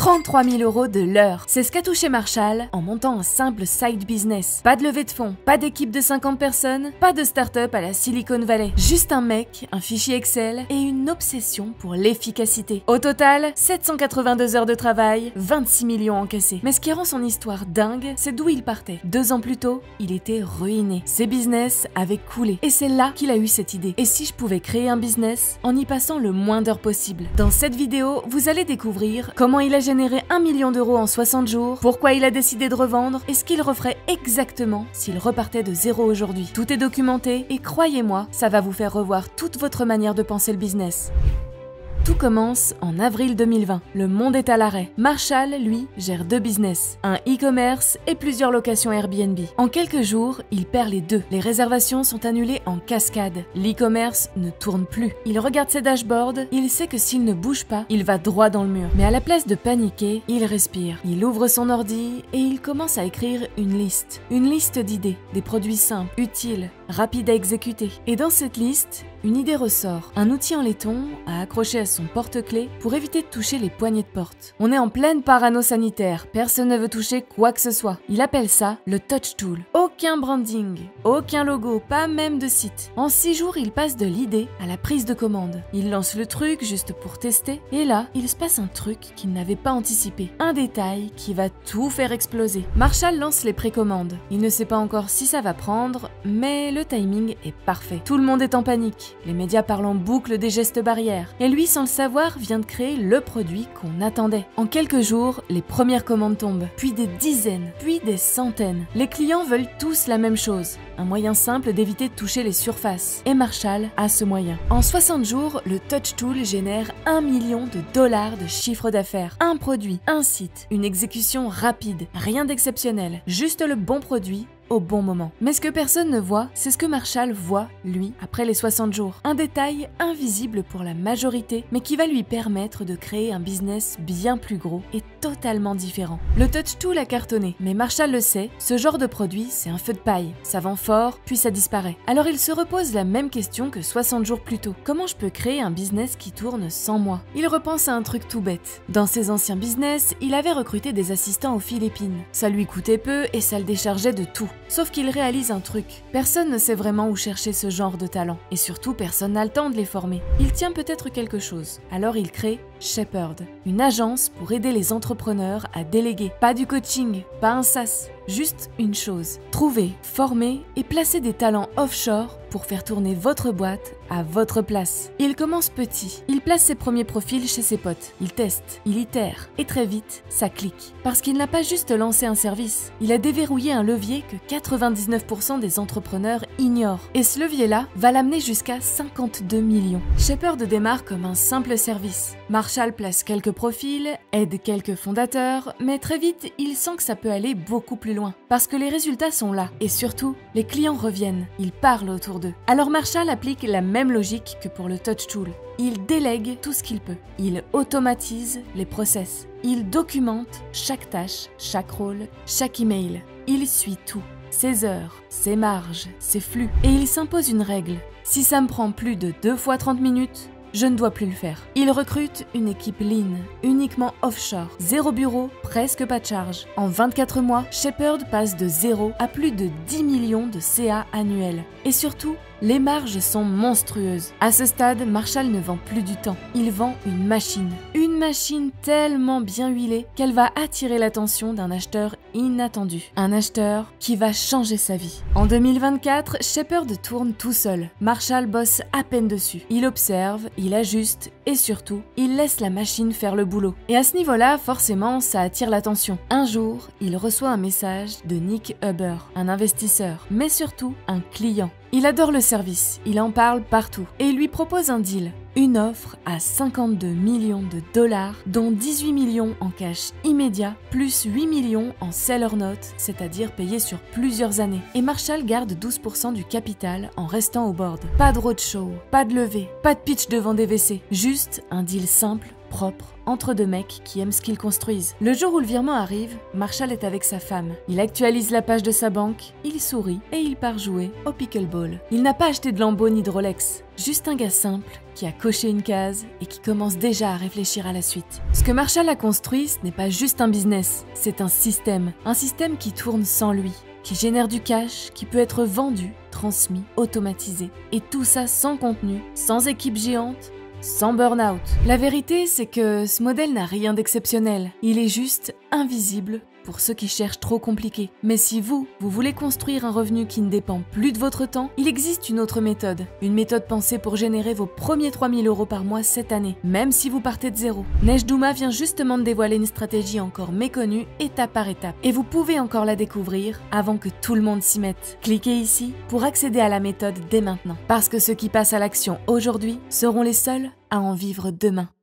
33 000 € de l'heure. C'est ce qu'a touché Marshall en montant un simple side business. Pas de levée de fonds, pas d'équipe de 50 personnes, pas de start-up à la Silicon Valley. Juste un mec, un fichier Excel et une obsession pour l'efficacité. Au total, 782 heures de travail, 26 millions encaissés. Mais ce qui rend son histoire dingue, c'est d'où il partait. 2 ans plus tôt, il était ruiné. Ses business avaient coulé. Et c'est là qu'il a eu cette idée. Et si je pouvais créer un business en y passant le moins d'heures possible? Dans cette vidéo, vous allez découvrir comment il a généré 1 million d'euros en 60 jours, pourquoi il a décidé de revendre et ce qu'il referait exactement s'il repartait de zéro aujourd'hui. Tout est documenté et croyez-moi, ça va vous faire revoir toute votre manière de penser le business. Tout commence en avril 2020. Le monde est à l'arrêt. Marshall, lui, gère 2 business, un e-commerce et plusieurs locations Airbnb. En quelques jours, il perd les 2. Les réservations sont annulées en cascade. L'e-commerce ne tourne plus. Il regarde ses dashboards, il sait que s'il ne bouge pas, il va droit dans le mur. Mais à la place de paniquer, il respire. Il ouvre son ordi et il commence à écrire une liste. Une liste d'idées, des produits simples, utiles, rapides à exécuter. Et dans cette liste, une idée ressort, un outil en laiton à accrocher à son porte-clés pour éviter de toucher les poignées de porte. On est en pleine parano sanitaire, personne ne veut toucher quoi que ce soit. Il appelle ça le Touch Tool. Aucun branding, aucun logo, pas même de site. En 6 jours, il passe de l'idée à la prise de commande. Il lance le truc juste pour tester, et là, il se passe un truc qu'il n'avait pas anticipé. Un détail qui va tout faire exploser. Marshall lance les précommandes. Il ne sait pas encore si ça va prendre, mais le timing est parfait. Tout le monde est en panique. Les médias parlent en boucle des gestes barrières. Et lui, sans le savoir, vient de créer le produit qu'on attendait. En quelques jours, les premières commandes tombent, puis des dizaines, puis des centaines. Les clients veulent tous la même chose. Un moyen simple d'éviter de toucher les surfaces. Et Marshall a ce moyen. En 60 jours, le Touch Tool génère 1 million de dollars de chiffre d'affaires. Un produit, un site, une exécution rapide, rien d'exceptionnel. Juste le bon produit au bon moment. Mais ce que personne ne voit, c'est ce que Marshall voit, lui, après les 60 jours. Un détail invisible pour la majorité, mais qui va lui permettre de créer un business bien plus gros et totalement différent. Le Touch Tool a cartonné, mais Marshall le sait, ce genre de produit, c'est un feu de paille. Ça vend fort, puis ça disparaît. Alors il se repose la même question que 60 jours plus tôt. Comment je peux créer un business qui tourne sans moi? Il repense à un truc tout bête. Dans ses anciens business, il avait recruté des assistants aux Philippines. Ça lui coûtait peu et ça le déchargeait de tout. Sauf qu'il réalise un truc. Personne ne sait vraiment où chercher ce genre de talent. Et surtout, personne n'a le temps de les former. Il tient peut-être quelque chose. Alors il crée Shepherd, une agence pour aider les entrepreneurs à déléguer. Pas du coaching, pas un SaaS. Juste une chose, trouver, former et placer des talents offshore pour faire tourner votre boîte à votre place. Il commence petit, il place ses premiers profils chez ses potes, il teste, il itère et très vite, ça clique. Parce qu'il n'a pas juste lancé un service, il a déverrouillé un levier que 99% des entrepreneurs ignorent. Et ce levier-là va l'amener jusqu'à 52 millions. Shepherd démarre comme un simple service. Marshall place quelques profils, aide quelques fondateurs, mais très vite, il sent que ça peut aller beaucoup plus loin. Parce que les résultats sont là. Et surtout, les clients reviennent. Ils parlent autour d'eux. Alors Marshall applique la même logique que pour le Touch Tool. Il délègue tout ce qu'il peut. Il automatise les process. Il documente chaque tâche, chaque rôle, chaque email. Il suit tout. Ses heures, ses marges, ses flux. Et il s'impose une règle. Si ça me prend plus de 2 fois 30 minutes, je ne dois plus le faire. Il recrute une équipe lean, uniquement offshore. 0 bureau, presque pas de charge. En 24 mois, Shepherd passe de 0 à plus de 10 millions de CA annuels. Et surtout, les marges sont monstrueuses. À ce stade, Marshall ne vend plus du temps. Il vend une machine. Une machine tellement bien huilée qu'elle va attirer l'attention d'un acheteur inattendu. Un acheteur qui va changer sa vie. En 2024, Shepherd tourne tout seul. Marshall bosse à peine dessus. Il observe, il ajuste et surtout, il laisse la machine faire le boulot. Et à ce niveau-là, forcément, ça attire l'attention. Un jour, il reçoit un message de Nick Huber, un investisseur, mais surtout un client. Il adore le service, il en parle partout et il lui propose un deal. Une offre à 52 millions de dollars, dont 18 millions en cash immédiat, plus 8 millions en seller note, c'est-à-dire payé sur plusieurs années. Et Marshall garde 12% du capital en restant au board. Pas de roadshow, pas de levée, pas de pitch devant des WC, juste un deal simple, propre, entre deux mecs qui aiment ce qu'ils construisent. Le jour où le virement arrive, Marshall est avec sa femme. Il actualise la page de sa banque, il sourit et il part jouer au pickleball. Il n'a pas acheté de Lambo ni de Rolex, juste un gars simple qui a coché une case et qui commence déjà à réfléchir à la suite. Ce que Marshall a construit, ce n'est pas juste un business, c'est un système qui tourne sans lui, qui génère du cash, qui peut être vendu, transmis, automatisé. Et tout ça sans contenu, sans équipe géante, sans burn-out. La vérité, c'est que ce modèle n'a rien d'exceptionnel. Il est juste invisible pour ceux qui cherchent trop compliqué. Mais si vous voulez construire un revenu qui ne dépend plus de votre temps, il existe une autre méthode. Une méthode pensée pour générer vos premiers 3000 € par mois cette année, même si vous partez de zéro. Nejdouma vient justement de dévoiler une stratégie encore méconnue, étape par étape. Et vous pouvez encore la découvrir avant que tout le monde s'y mette. Cliquez ici pour accéder à la méthode dès maintenant. Parce que ceux qui passent à l'action aujourd'hui seront les seuls à en vivre demain.